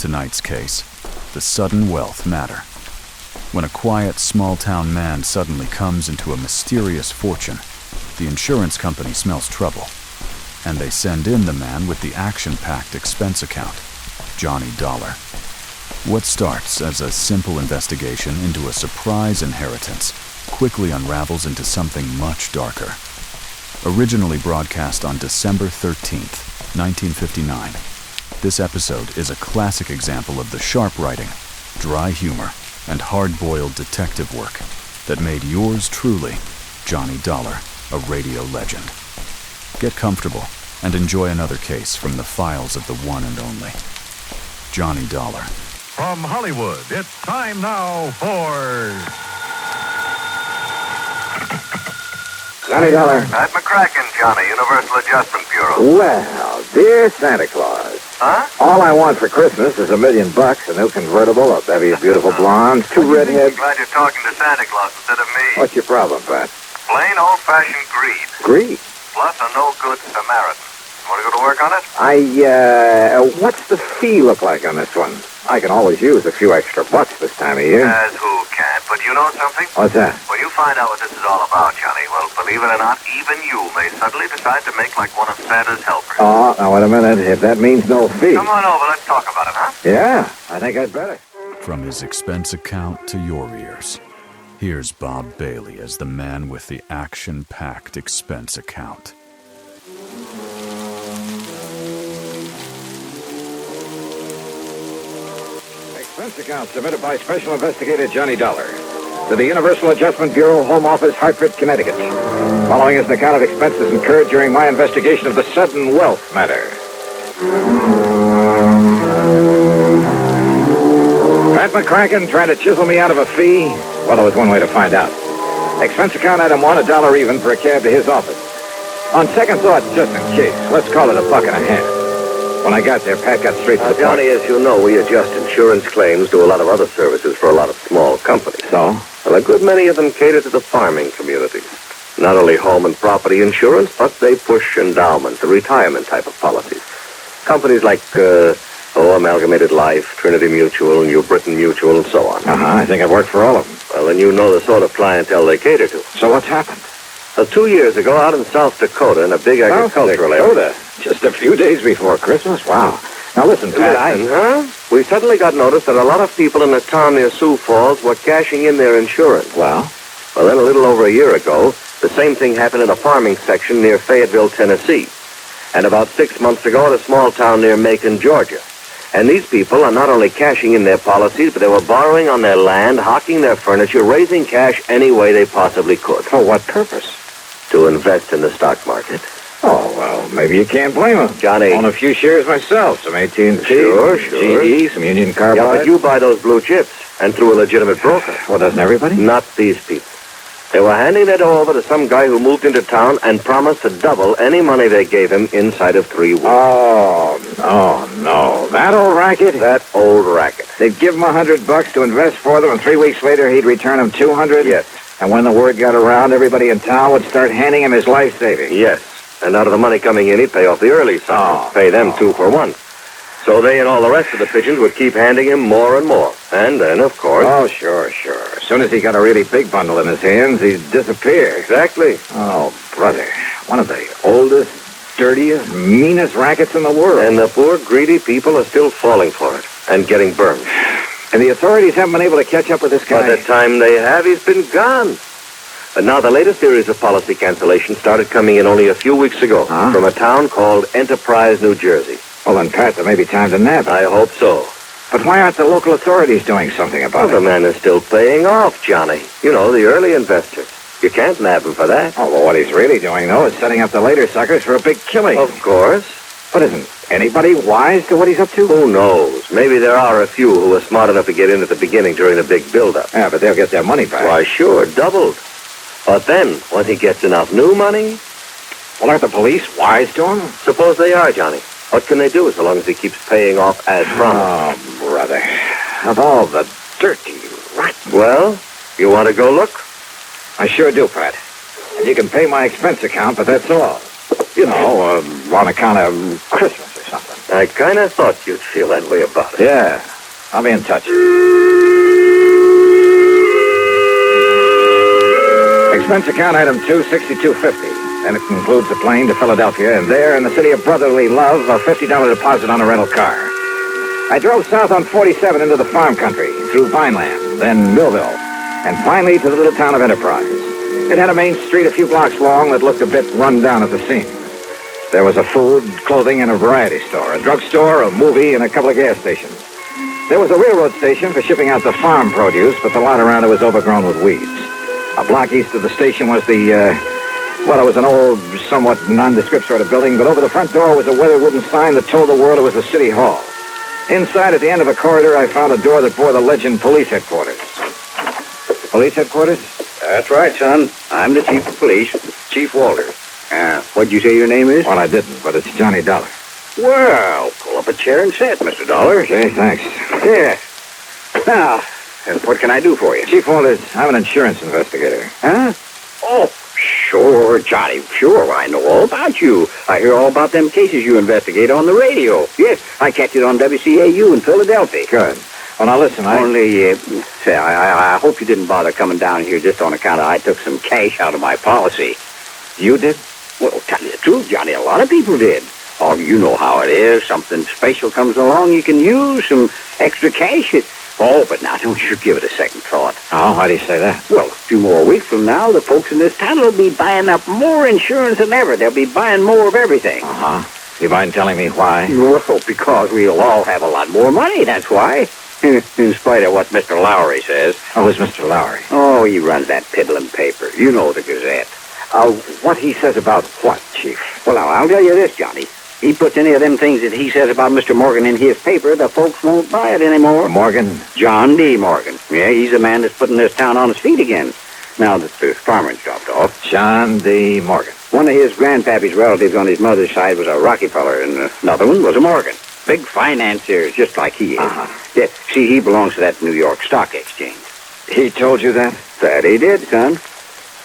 Tonight's case, the sudden wealth matter. When a quiet, small-town man suddenly comes into a mysterious fortune, the insurance company smells trouble, and they send in the man with the action-packed expense account, Johnny Dollar. What starts as a simple investigation into a surprise inheritance quickly unravels into something much darker. Originally broadcast on December 13th, 1959, this episode is a classic example of the sharp writing, dry humor, and hard-boiled detective work that made yours truly, Johnny Dollar, a radio legend. Get comfortable and enjoy another case from the files of the one and only Johnny Dollar. From Hollywood, it's time now for... Johnny Dollar. Pat McCracken, Johnny, Universal Adjustment Bureau. Well, dear Santa Claus. Huh? All I want for Christmas is $1 million, a new convertible, a bevy of beautiful blondes, 2 redheads. Glad you're talking to Santa Claus instead of me. What's your problem, Pat? Plain old-fashioned greed. Greed? Plus a no-good Samaritan. Want to go to work on it? What's the fee look like on this one? I can always use a few extra bucks this time of year. As who can't, but you know something? What's that? When you find out what this is all about, Johnny, well, believe it or not, even you may suddenly decide to make like one of Santa's helpers. Oh, now wait a minute. If that means no fee. Come on over, let's talk about it, huh? Yeah, I think I'd better. From his expense account to your ears, here's Bob Bailey as the man with the action-packed expense account. Expense account submitted by Special Investigator Johnny Dollar to the Universal Adjustment Bureau, Home Office, Hartford, Connecticut. Following is an account of expenses incurred during my investigation of the sudden wealth matter. Pat McCracken trying to chisel me out of a fee? Well, there was one way to find out. Expense account item 1, $1 even for a cab to his office. On second thought, just in case, let's call it $1.50. When I got there, Pat got straight to the point. Johnny, as you know, we adjust insurance claims, do a lot of other services for a lot of small companies. So? Well, a good many of them cater to the farming community. Not only home and property insurance, but they push endowment, the retirement type of policies. Companies like, Amalgamated Life, Trinity Mutual, New Britain Mutual, and so on. I think I've worked for all of them. Well, then you know the sort of clientele they cater to. So what's happened? 2 years ago, out in South Dakota, in a big agricultural area. Just a few days before Christmas? Wow. Now listen, Pat, We suddenly got notice that a lot of people in a town near Sioux Falls were cashing in their insurance. Well, then a little over a year ago, the same thing happened in a farming section near Fayetteville, Tennessee. And about 6 months ago at a small town near Macon, Georgia. And these people are not only cashing in their policies, but they were borrowing on their land, hawking their furniture, raising cash any way they possibly could. For what purpose? To invest in the stock market. Oh, well, maybe you can't blame them. Johnny. Own a few shares myself. Some AT&T, Sure. GE, some Union Carbide. Yeah, but you buy those blue chips, and through a legitimate broker. Well, doesn't everybody? Not these people. They were handing that over to some guy who moved into town and promised to double any money they gave him inside of 3 weeks. Oh, no. That old racket? That old racket. They'd give him $100 to invest for them, and 3 weeks later he'd return them $200? Yes. And when the word got around, everybody in town would start handing him his life savings. Yes. And out of the money coming in, he'd pay off the early suckers. Pay them 2 for 1. So they and all the rest of the pigeons would keep handing him more and more. And then, of course... Oh, sure. As soon as he got a really big bundle in his hands, he'd disappear. Exactly. Oh, brother. One of the oldest, dirtiest, meanest rackets in the world. And the poor, greedy people are still falling for it and getting burned. And the authorities haven't been able to catch up with this guy. By the time they have, he's been gone. But now the latest series of policy cancellations started coming in only a few weeks ago from a town called Enterprise, New Jersey. Well, then, Pat, there may be time to nab him. I hope so. But why aren't the local authorities doing something about it? The man is still paying off, Johnny. You know, the early investors. You can't nab him for that. Oh, well, what he's really doing, though, is setting up the later suckers for a big killing. Of course. But isn't anybody wise to what he's up to? Who knows? Maybe there are a few who were smart enough to get in at the beginning during the big build-up. Yeah, but they'll get their money back. Why, sure, doubled. But then, when he gets enough new money... Well, aren't the police wise to him? Suppose they are, Johnny. What can they do so long as he keeps paying off as promised? Oh, brother. Of all the dirty, rotten... Well, you want to go look? I sure do, Pat. And you can pay my expense account, but that's all. You know, on account of Christmas or something. I kind of thought you'd feel that way about it. Yeah, I'll be in touch. Expense account item 26250. And it includes a plane to Philadelphia, and there in the city of brotherly love, a $50 deposit on a rental car. I drove south on 47 into the farm country, through Vineland, then Millville, and finally to the little town of Enterprise. It had a main street a few blocks long that looked a bit run down at the seams. There was a food, clothing, and a variety store, a drugstore, a movie, and a couple of gas stations. There was a railroad station for shipping out the farm produce, but the lot around it was overgrown with weeds. A block east of the station was it was an old, somewhat nondescript sort of building, but over the front door was a weathered wooden sign that told the world it was the city hall. Inside, at the end of a corridor, I found a door that bore the legend Police Headquarters. Police Headquarters? That's right, son. I'm the chief of police, Chief Walters. What'd you say your name is? Well, I didn't, but it's Johnny Dollar. Well, pull up a chair and sit, Mr. Dollar. Okay, thanks. Yeah. Now, what can I do for you? Chief Walters, I'm an insurance investigator. Huh? Oh, sure, Johnny. Sure, I know all about you. I hear all about them cases you investigate on the radio. Yes, I catch it on WCAU in Philadelphia. Good. Well, now listen, I hope you didn't bother coming down here just on account of I took some cash out of my policy. You did? Well, tell you the truth, Johnny, a lot of people did. Oh, you know how it is. Something special comes along, you can use some extra cash. Oh, but now don't you give it a second thought. Oh, why do you say that? Well, a few more weeks from now, the folks in this town will be buying up more insurance than ever. They'll be buying more of everything. Uh-huh. You mind telling me why? Well, because we'll all have a lot more money, that's why. In spite of what Mr. Lowry says. Oh, who's Mr. Lowry? Oh, he runs that piddling paper. You know, the Gazette. What he says about what, Chief? Well, now, I'll tell you this, Johnny. He puts any of them things that he says about Mr. Morgan in his paper, the folks won't buy it anymore. Morgan? John D. Morgan. Yeah, he's the man that's putting this town on its feet again, now that the farmer's dropped off. John D. Morgan. One of his grandpappy's relatives on his mother's side was a Rockefeller, and another one was a Morgan. Big financiers, just like he is. Uh-huh. Yeah, see, he belongs to that New York Stock Exchange. He told you that? That he did, son.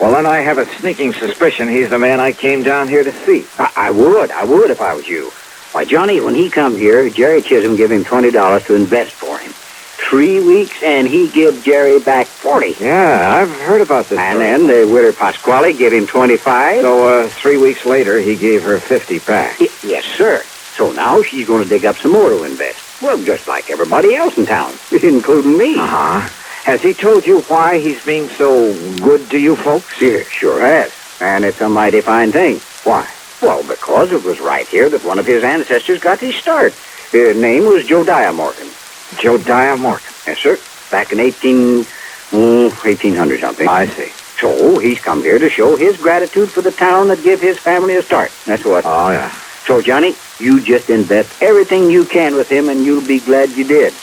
Well, then I have a sneaking suspicion he's the man I came down here to see. I would if I was you. Why, Johnny, when he come here, Jerry Chisholm give him $20 to invest for him. 3 weeks, and he give Jerry back 40. Yeah, I've heard about this. And then the widow Pasquale gave him 25. So, 3 weeks later, he gave her 50 back. Yes, sir. So now she's going to dig up some more to invest. Well, just like everybody else in town, including me. Uh-huh. Has he told you why he's being so good to you folks? Yeah, sure has. And it's a mighty fine thing. Why? Well, because it was right here that one of his ancestors got his start. His name was Josiah Morgan. Josiah Morgan? Yes, sir. Back in 1800 something. I see. So he's come here to show his gratitude for the town that gave his family a start. That's what. Oh, yeah. So, Johnny, you just invest everything you can with him, and you'll be glad you did.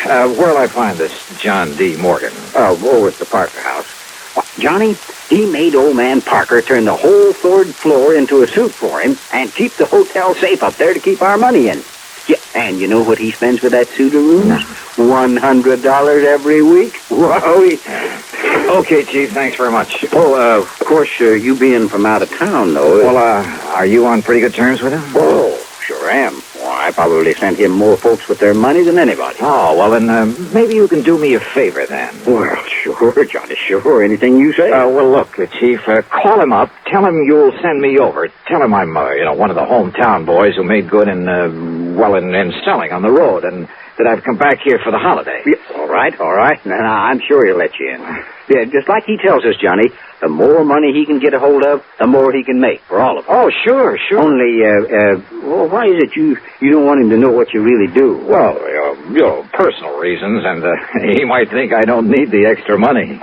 Where'll I find this John D. Morgan? Over at the Parker house. Well, Johnny, he made old man Parker turn the whole third floor into a suite for him and keep the hotel safe up there to keep our money in. Yeah, and you know what he spends for that suite of rooms? $100 every week. Whoa. Okay, Chief, thanks very much. Oh, of course, you being from out of town, though. Well, are you on pretty good terms with him? Oh, sure am. Well, I probably sent him more folks with their money than anybody. Oh, well, then maybe you can do me a favor, then. Well, sure, Johnny, sure. Anything you say. Well, look, Chief, call him up. Tell him you'll send me over. Tell him I'm, one of the hometown boys who made good in selling on the road, and that I've come back here for the holiday. Yeah, all right. Now, I'm sure he'll let you in. Yeah, just like he tells us, Johnny, the more money he can get a hold of, the more he can make for all of us. Oh, sure. Only, why is it you don't want him to know what you really do? Well, personal reasons, and he might think I don't need the extra money.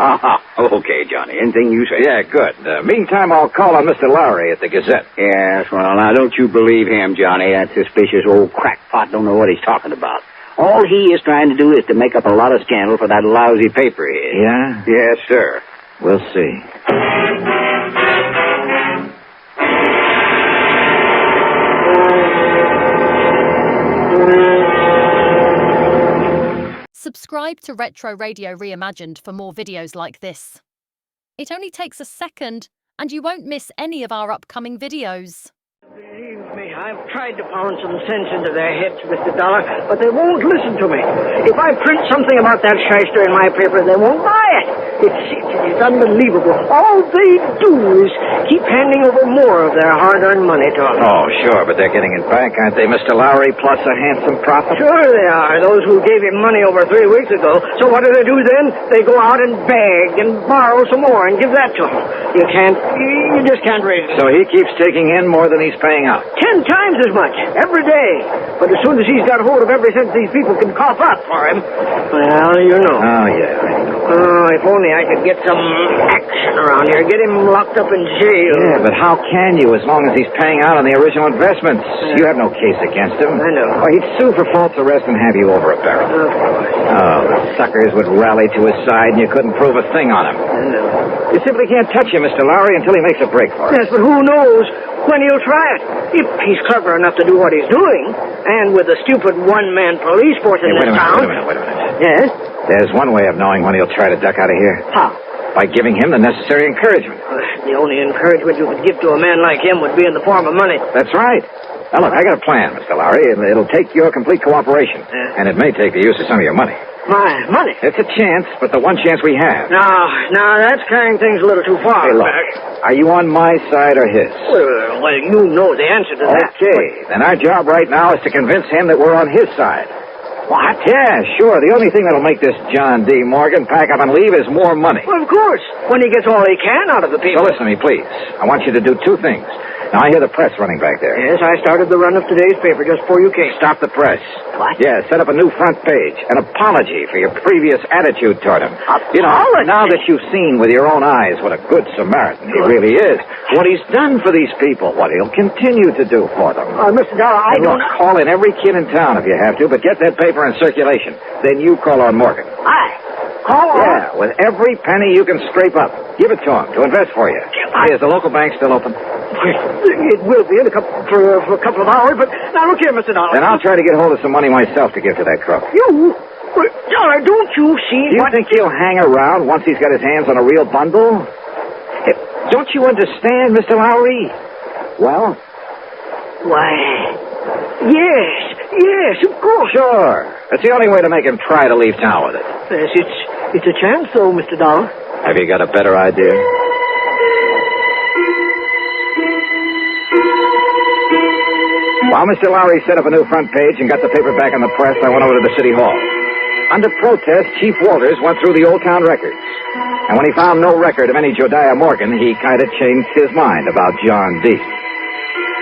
Okay, Johnny, anything you say. Yeah, good. Meantime, I'll call on Mr. Lowry at the Gazette. Yes, well, now, don't you believe him, Johnny. That suspicious old crackpot don't know what he's talking about. All he is trying to do is to make up a lot of scandal for that lousy paper of his. Yeah? Yes, sir. We'll see. Subscribe to Retro Radio Reimagined for more videos like this. It only takes a second, and you won't miss any of our upcoming videos. Leave me I've tried to pound some sense into their heads, Mr. Dollar, but they won't listen to me. If I print something about that shyster in my paper, they won't buy it. It's unbelievable. All they do is keep handing over more of their hard-earned money to us. Oh, sure, but they're getting it back, aren't they, Mr. Lowry, plus a handsome profit? Sure they are, those who gave him money over 3 weeks ago. So what do they do then? They go out and beg and borrow some more and give that to him. You just can't raise it. So he keeps taking in more than he's paying out. 10 times as much, every day. But as soon as he's got hold of every cent these people can cough up for him, well, you know. Oh, yeah, I know. Oh, if only I could get some action around here, get him locked up in jail. Yeah, but how can you as long as he's paying out on the original investments? You have no case against him. I know. Well, he'd sue for false arrest and have you over a barrel. Of course. Oh, the suckers would rally to his side and you couldn't prove a thing on him. I know. You simply can't touch him, Mr. Lowry, until he makes a break for it. Yes, but who knows when he'll try it? If he's clever enough to do what he's doing, and with a stupid one-man police force in this town... Wait a minute. Yes? There's one way of knowing when he'll try to duck out of here. How? By giving him the necessary encouragement. The only encouragement you could give to a man like him would be in the form of money. That's right. Now, look, I got a plan, Mr. Lowry. It'll take your complete cooperation. And it may take the use of some of your money. My money? It's a chance, but the one chance we have. Now, that's carrying things a little too far. Hey, look, are you on my side or his? Well, you know the answer to that. Okay, then our job right now is to convince him that we're on his side. What? Yeah, sure. The only thing that'll make this John D. Morgan pack up and leave is more money. Well, of course. When he gets all he can out of the people. So listen to me, please. I want you to do two things. Now, I hear the press running back there. Yes, I started the run of today's paper just before you came. Stop the press. What? Yeah, set up a new front page. An apology for your previous attitude toward him. Apology? You know, now that you've seen with your own eyes what a good Samaritan he really is, what he's done for these people, what he'll continue to do for them. Mr. Dollar, I don't... Look, call in every kid in town if you have to, but get that paper in circulation. Then you call on Morgan. Call on? Yeah, with every penny you can scrape up. Give it to him to invest for you. Hey, is the local bank still open? It will be in for a couple of hours, but now look here, Mr. Dollar. Then I'll try to get hold of some money myself to give to that crook. You? Well, Dollar, don't you see Do you think he'll hang around once he's got his hands on a real bundle? Don't you understand, Mr. Lowry? Well? Why, yes, of course. Sure. That's the only way to make him try to leave town with it. Yes, it's a chance, though, Mr. Dollar. Have you got a better idea? While Mr. Lowry set up a new front page and got the paper back in the press, I went over to the city hall. Under protest, Chief Walters went through the old town records. And when he found no record of any Jodiah Morgan, he kind of changed his mind about John D.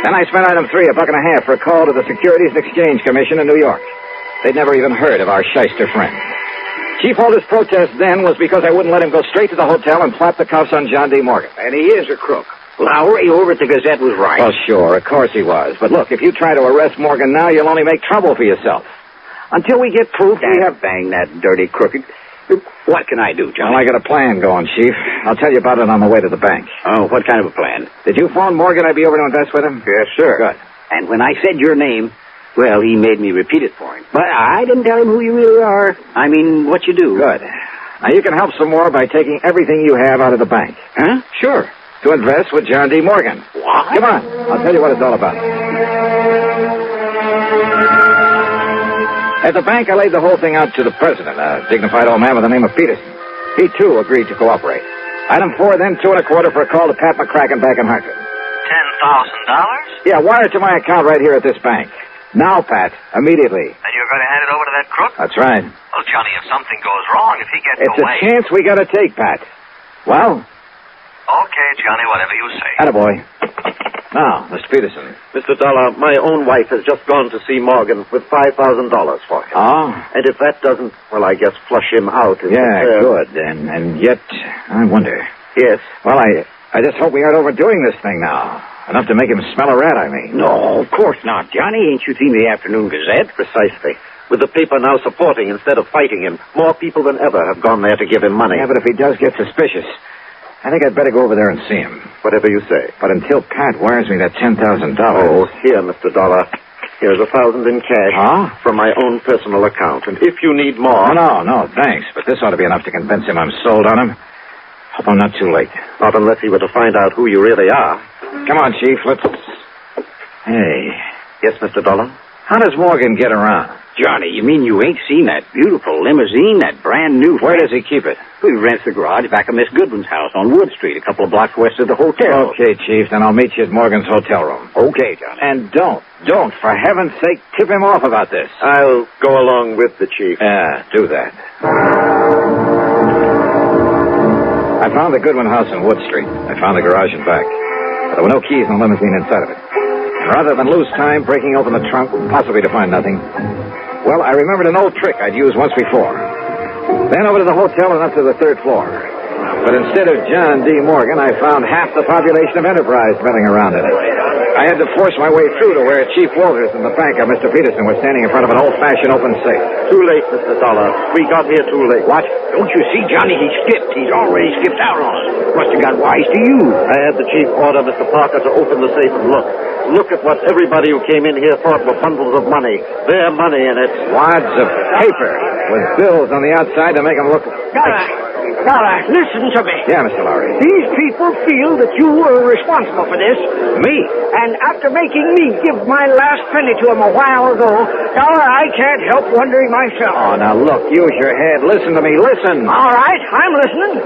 Then I spent item 3, $1.50 for a call to the Securities and Exchange Commission in New York. They'd never even heard of our shyster friend. Chief Walters' protest then was because I wouldn't let him go straight to the hotel and slap the cuffs on John D. Morgan. And he is a crook. Lowry over at the Gazette was right. Well, sure, of course he was. But look, if you try to arrest Morgan now, you'll only make trouble for yourself. Until we get proof, we have... Bang that dirty crook. What can I do, John? Well, I got a plan going, Chief. I'll tell you about it on the way to the bank. Oh, what kind of a plan? Did you phone Morgan I'd be over to invest with him? Yes, sir. Good. And when I said your name, well, he made me repeat it for him. But I didn't tell him who you really are. I mean, what you do. Good. Now, you can help some more by taking everything you have out of the bank. Huh? Sure. To invest with John D. Morgan. What? Come on. I'll tell you what it's all about. At the bank, I laid the whole thing out to the president, a dignified old man by the name of Peterson. He, too, agreed to cooperate. Item 4, then $2.25 for a call to Pat McCracken back in Hartford. $10,000? Yeah, wire it to my account right here at this bank. Now, Pat, immediately. And you're going to hand it over to that crook? That's right. Well, Johnny, if something goes wrong, if he gets It's away... a chance we gotta take, Pat. Well? Okay, Johnny, whatever you say. Attaboy. Now, Mr. Peterson. Mr. Dollar, my own wife has just gone to see Morgan with $5,000 for him. Oh? And if that doesn't, well, I guess flush him out. Yeah, good. And yet, I wonder. Yes. Well, I just hope we aren't overdoing this thing now. Enough to make him smell a rat, I mean. No, of course not, Johnny. Ain't you seen the Afternoon Gazette? Precisely. With the paper now supporting instead of fighting him, more people than ever have gone there to give him money. Yeah, but if he does get suspicious, I think I'd better go over there and see him. Whatever you say. But until Pat wires me that $10,000... Oh, here, Mr. Dollar. Here's $1,000 in cash. Huh? From my own personal account. And if you need more... No, thanks. But this ought to be enough to convince him I'm sold on him. Hope I'm not too late. Not unless he were to find out who you really are. Come on, Chief. Let's... Hey... Yes, Mr. Dollar? How does Morgan get around? Johnny, you mean you ain't seen that beautiful limousine, that brand new... Where does he keep it? He rents the garage back of Miss Goodwin's house on Wood Street, a couple of blocks west of the hotel. Okay, Chief, then I'll meet you at Morgan's hotel room. Okay, Johnny. And don't, for heaven's sake, tip him off about this. I'll go along with the chief. Yeah, do that. I found the Goodwin house on Wood Street. I found the garage and back. But there were no keys in the limousine inside of it. And rather than lose time breaking open the trunk, possibly to find nothing, well, I remembered an old trick I'd used once before. Then over to the hotel and up to the third floor. But instead of John D. Morgan, I found half the population of Enterprise milling around in it. I had to force my way through to where Chief Walters and the banker, Mr. Peterson, were standing in front of an old-fashioned open safe. Too late, Mr. Dollar. We got here too late. What? Don't you see, Johnny? He skipped. He's already skipped out on us. Must have got wise to you. I had the chief order Mr. Parker to open the safe and look. Look at what everybody who came in here thought were bundles of money. Their money in it. Wads of paper with bills on the outside to make them look... Dollar, listen to me. Yeah, Mr. Lowry. These people feel that you were responsible for this. Me? And after making me give my last penny to them a while ago, Dollar, I can't help wondering myself. Oh, now look, use your head. Listen to me, listen. All right, I'm listening.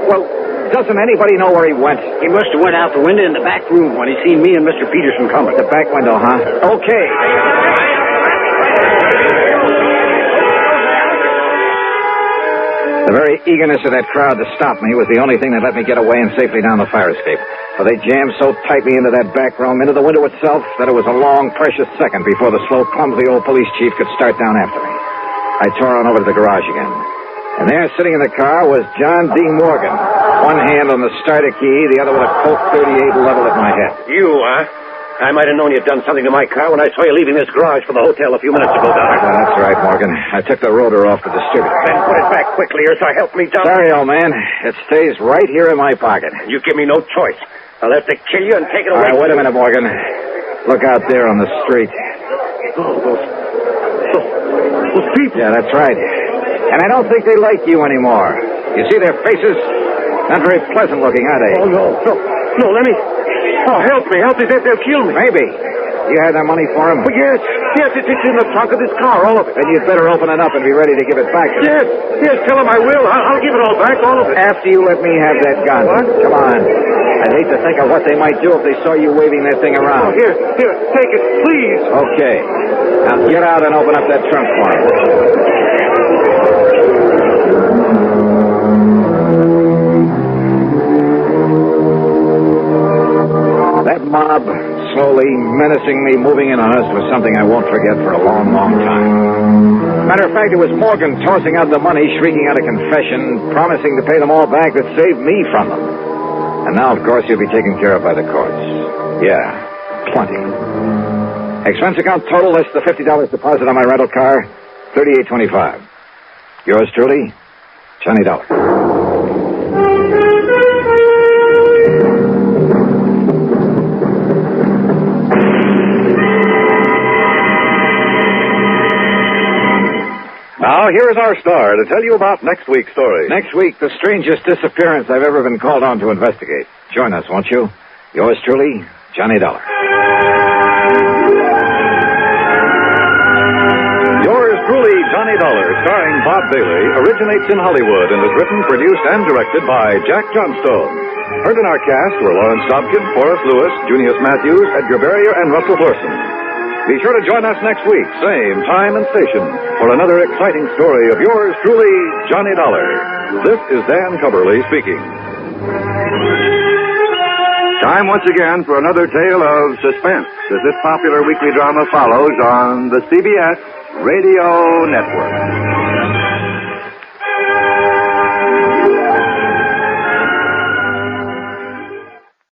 Well, doesn't anybody know where he went? He must have went out the window in the back room when he seen me and Mr. Peterson coming. The back window, huh? Okay. The very eagerness of that crowd to stop me was the only thing that let me get away and safely down the fire escape. For they jammed so tightly into that back room, into the window itself, that it was a long, precious second before the slow, clumsy old police chief could start down after me. I tore on over to the garage again. And there, sitting in the car, was John D. Morgan. One hand on the starter key, the other with a Colt 38 leveled at my head. You, huh? I might have known you'd done something to my car when I saw you leaving this garage for the hotel a few minutes ago, Dollar. That's right, Morgan. I took the rotor off the distributor. Then put it back quickly, or so help me, Dollar. Sorry, old man. It stays right here in my pocket. You give me no choice. I'll have to kill you and take it All away. right, wait a minute, Morgan. Look out there on the street. Oh, those people. Yeah, that's right. And I don't think they like you anymore. You see their faces? Not very pleasant looking, are they? Oh, no, let me... Oh, help me. They'll kill me. Maybe. You had that money for him? Oh, yes, it's in the trunk of this car, all of it. Then you'd better open it up and be ready to give it back to them. Yes, tell them I will. I'll give it all back, all of it. After you let me have that gun. What? Come on. I'd hate to think of what they might do if they saw you waving that thing around. Oh, here, take it, please. Okay. Now get out and open up that trunk for him. That mob, slowly menacing me, moving in on us, was something I won't forget for a long, long time. Matter of fact, it was Morgan tossing out the money, shrieking out a confession, promising to pay them all back that saved me from them. And now, of course, he'll be taken care of by the courts. Yeah, plenty. Expense account total less the $50 deposit on my rental car, $38.25. Yours truly, Johnny Dollar. Now, here is our star to tell you about next week's story. Next week, the strangest disappearance I've ever been called on to investigate. Join us, won't you? Yours truly, Johnny Dollar. Yours truly, Johnny Dollar, starring Bob Bailey, originates in Hollywood and is written, produced, and directed by Jack Johnstone. Heard in our cast were Lawrence Dobkin, Forrest Lewis, Junius Matthews, Edgar Barrier, and Russell Thorson. Be sure to join us next week, same time and station, for another exciting story of yours truly, Johnny Dollar. This is Dan Cubberly speaking. Time once again for another tale of suspense as this popular weekly drama follows on the CBS Radio Network.